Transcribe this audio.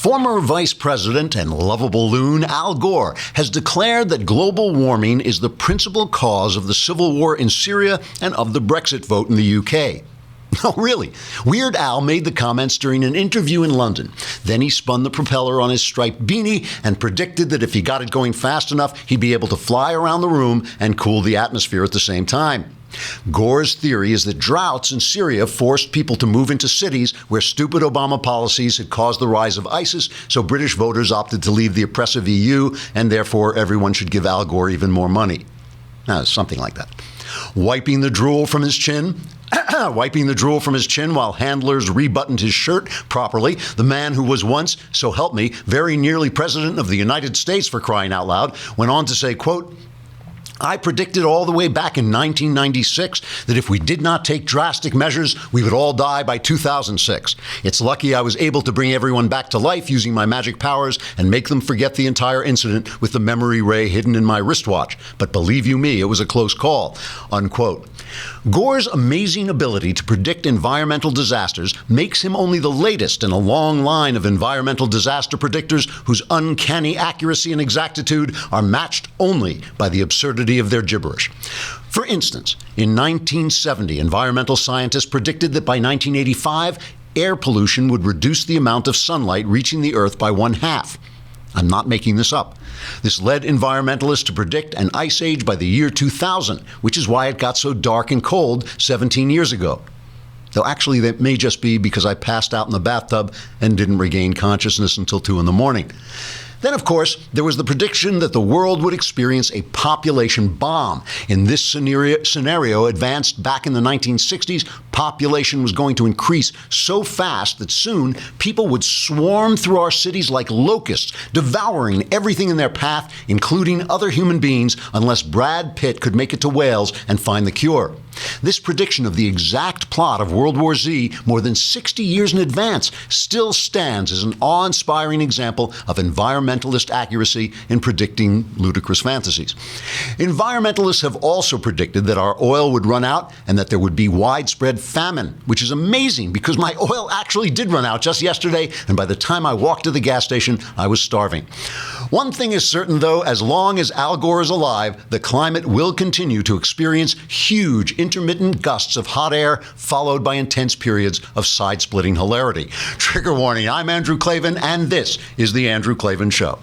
Former Vice President and lovable loon Al Gore has declared that global warming is the principal cause of the civil war in Syria and of the Brexit vote in the UK. Oh, really? Weird Al made the comments during an interview in London. Then he spun the propeller on his striped beanie and predicted that if he got it going fast enough, he'd be able to fly around the room and cool the atmosphere at the same time. Gore's theory is that droughts in Syria forced people to move into cities where stupid Obama policies had caused the rise of ISIS, so British voters opted to leave the oppressive EU, and therefore everyone should give Al Gore even more money. Something like that. Wiping the drool from his chin while handlers rebuttoned his shirt properly, the man who was once, so help me, very nearly president of the United States, for crying out loud, went on to say, quote, "I predicted all the way back in 1996 that if we did not take drastic measures, we would all die by 2006. It's lucky I was able to bring everyone back to life using my magic powers and make them forget the entire incident with the memory ray hidden in my wristwatch. But believe you me, it was a close call," unquote. Gore's amazing ability to predict environmental disasters makes him only the latest in a long line of environmental disaster predictors whose uncanny accuracy and exactitude are matched only by the absurdity of their gibberish. For instance, in 1970, environmental scientists predicted that by 1985, air pollution would reduce the amount of sunlight reaching the Earth by 1/2. I'm not making this up. This led environmentalists to predict an ice age by the year 2000, which is why it got so dark and cold 17 years ago. Though actually that may just be because I passed out in the bathtub and didn't regain consciousness until 2 in the morning. Then, of course, there was the prediction that the world would experience a population bomb. In this scenario advanced back in the 1960s, population was going to increase so fast that soon people would swarm through our cities like locusts, devouring everything in their path, including other human beings, unless Brad Pitt could make it to Wales and find the cure. This prediction of the exact plot of World War Z more than 60 years in advance still stands as an awe-inspiring example of environmentalist accuracy in predicting ludicrous fantasies. Environmentalists have also predicted that our oil would run out and that there would be widespread famine, which is amazing because my oil actually did run out just yesterday, and by the time I walked to the gas station, I was starving. One thing is certain, though, as long as Al Gore is alive, the climate will continue to experience huge intermittent gusts of hot air, followed by intense periods of side-splitting hilarity. Trigger warning, I'm Andrew Klavan, and this is The Andrew Klavan Show.